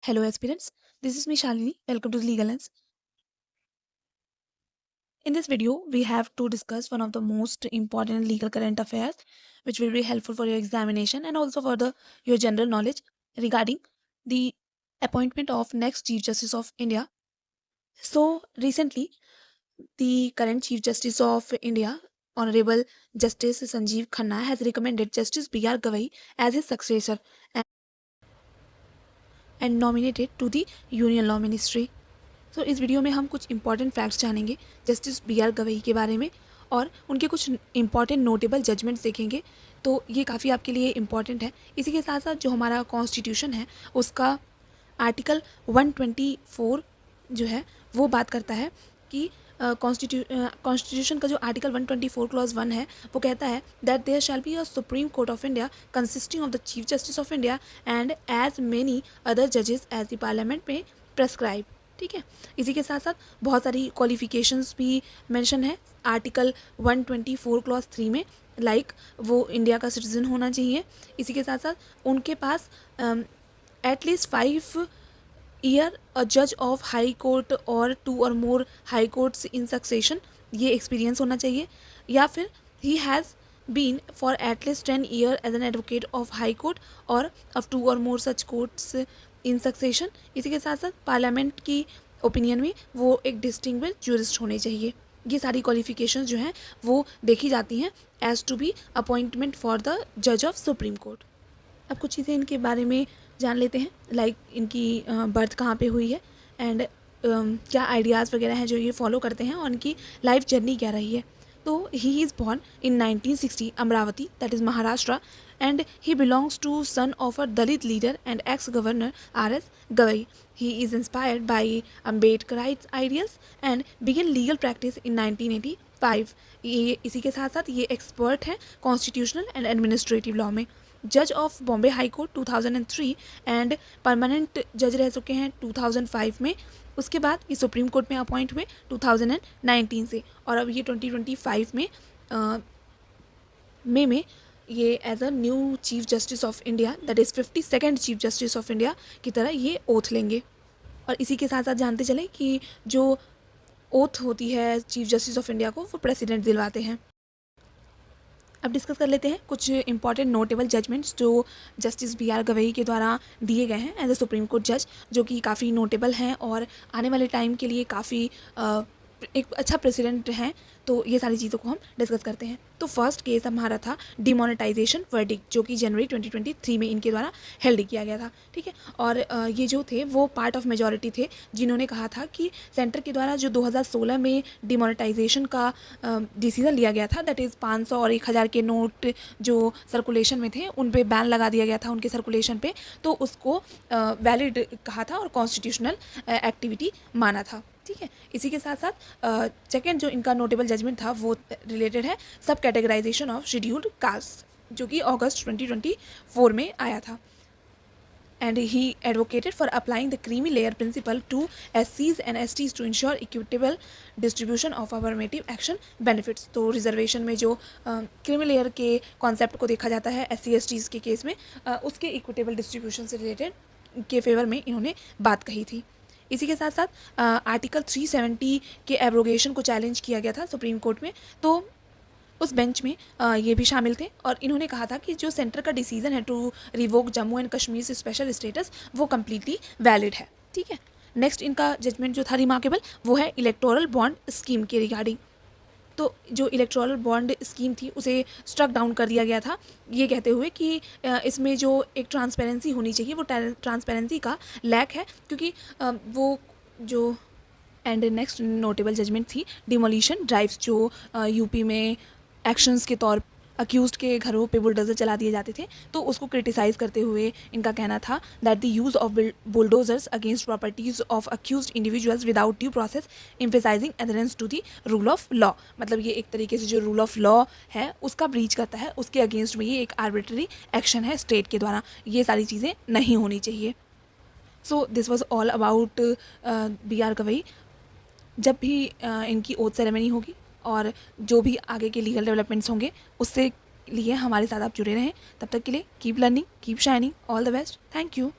Hello, aspirants. This is me, Shalini. Welcome to the Legal Lens. In this video, we have to discuss one of the most important legal current affairs, which will be helpful for your examination and also for your general knowledge regarding the appointment of next Chief Justice of India. So, recently, the current Chief Justice of India, Honorable Justice Sanjeev Khanna, has recommended Justice B.R. Gavai as his successor and nominated to the Union Law Ministry. तो इस video में हम कुछ important facts जानेंगे justice B R Gavai के बारे में और उनके कुछ इंपॉर्टेंट नोटेबल जजमेंट्स देखेंगे। तो ये काफ़ी आपके लिए इम्पॉर्टेंट है। इसी के साथ साथ जो हमारा कॉन्स्टिट्यूशन है उसका आर्टिकल 124 जो है वो बात करता है कि कॉन्स्टिट्यूशन का जो आर्टिकल 124 क्लॉज 1 है वो कहता है that there shall be a supreme court of India consisting of the chief justice of India and as many other जजेस एज द पार्लियामेंट में प्रेस्क्राइब। ठीक है, इसी के साथ साथ बहुत सारी क्वालिफिकेशंस भी मेंशन है आर्टिकल 124 क्लॉज 3 में, लाइक वो इंडिया का सिटीजन होना चाहिए। इसी के साथ साथ उनके पास एटलीस्ट 5 ईयर अ जज ऑफ हाई कोर्ट और 2 और more high courts in succession, ये एक्सपीरियंस होना चाहिए, या फिर he has been for at least 10 year as an advocate of high court और ऑफ 2 और मोर सच कोर्ट्स इन सक्सेशन। इसी के साथ साथ पार्लियामेंट की ओपिनियन में वो एक डिस्टिंग्विश्ड ज्यूरिस्ट होने चाहिए। ये सारी क्वालिफिकेशंस जो हैं वो देखी जाती हैं as to be appointment for the जज ऑफ सुप्रीम कोर्ट। अब कुछ चीज़ें इनके बारे में जान लेते हैं, लाइक इनकी बर्थ कहाँ पे हुई है एंड क्या आइडियाज़ वगैरह हैं जो ये फॉलो करते हैं और उनकी लाइफ जर्नी क्या रही है। तो he is born in 1960 Amravati, that is Maharashtra, and he belongs to son of a Dalit leader and ex-governor R.S. Gavai. He is inspired by Ambedkarite ideas and began legal practice in 1985. ये इसी के साथ साथ ये एक्सपर्ट हैं constitutional and administrative law में। जज of Bombay high court 2003 and permanent जज रह चुके हैं 2005 में। उसके बाद ये सुप्रीम कोर्ट में अपॉइंट हुए 2019 से और अब ये 2025 में मई में ये as a new chief justice of India, that is 52nd chief justice of India की तरह ये ओथ लेंगे। और इसी के साथ साथ जानते चले कि जो ओथ होती है चीफ जस्टिस ऑफ इंडिया को वो प्रेसिडेंट दिलवाते हैं। अब डिस्कस कर लेते हैं कुछ इंपॉर्टेंट नोटेबल जजमेंट्स जो जस्टिस बी आर गवई के द्वारा दिए गए हैं एज अ सुप्रीम कोर्ट जज, जो कि काफ़ी नोटेबल हैं और आने वाले टाइम के लिए काफ़ी एक अच्छा प्रेसिडेंट हैं। तो ये सारी चीज़ों को हम डिस्कस करते हैं। तो फर्स्ट केस हमारा था डिमोनेटाइजेशन वर्डिक्ट, जो कि जनवरी 2023 में इनके द्वारा हेल्ड किया गया था। ठीक है, और ये जो थे वो पार्ट ऑफ मेजॉरिटी थे जिन्होंने कहा था कि सेंटर के द्वारा जो 2016 में डिमोनेटाइजेशन का डिसीजन लिया गया था, दैट इज़ 500 और 1000 के नोट जो सर्कुलेशन में थे उन पे बैन लगा दिया गया था उनके सर्कुलेशन पे, तो उसको वैलिड कहा था और कॉन्स्टिट्यूशनल एक्टिविटी माना था। ठीक है, इसी के साथ साथ सेकेंड जो इनका नोटेबल जजमेंट था वो रिलेटेड है सब कैटेगराइजेशन ऑफ शेड्यूल्ड कास्ट, जो कि अगस्त 2024 में आया था। And he advocated for applying the creamy layer principle to SCs and STs to ensure equitable distribution of affirmative action benefits. तो रिजर्वेशन में जो क्रीमी लेयर के कॉन्सेप्ट को देखा जाता है SC/STs के केस में, उसके इक्विटेबल डिस्ट्रीब्यूशन से रिलेटेड के फेवर में इन्होंने बात कही थी। इसी के साथ साथ आर्टिकल 370 के एब्रोगेशन को चैलेंज किया गया था सुप्रीम कोर्ट में, तो उस बेंच में ये भी शामिल थे और इन्होंने कहा था कि जो सेंटर का डिसीजन है to revoke Jammu and Kashmir से स्पेशल स्टेटस वो कम्प्लीटली वैलिड है। ठीक है, नेक्स्ट इनका जजमेंट जो था रिमार्केबल वो है इलेक्टोरल बॉन्ड स्कीम के रिगार्डिंग। तो जो इलेक्टोरल बॉन्ड स्कीम थी उसे स्ट्रक डाउन कर दिया गया था, ये कहते हुए कि इसमें जो एक ट्रांसपेरेंसी होनी चाहिए वो ट्रांसपेरेंसी का लैक है, क्योंकि वो जो एंड नेक्स्ट नोटेबल जजमेंट थी डिमोलिशन ड्राइव्स, जो यूपी में एक्शंस के तौर अक्यूज़ड के घरों पे बुलडोज़र चला दिए जाते थे, तो उसको क्रिटिसाइज़ करते हुए इनका कहना था that the use of bulldozers against properties of accused individuals without due process emphasizing adherence to the rule of law. मतलब ये एक तरीके से जो रूल ऑफ लॉ है उसका ब्रीच करता है, उसके अगेंस्ट में ये एक आर्बिट्ररी एक्शन है स्टेट के द्वारा, ये सारी चीज़ें नहीं होनी चाहिए। So this was all about B R Gavai. जब भी इनकी ओथ सेरेमनी होगी और जो भी आगे के लीगल डेवलपमेंट्स होंगे उससे लिए हमारे साथ आप जुड़े रहें। तब तक के लिए keep learning, keep shining, all the best, thank you.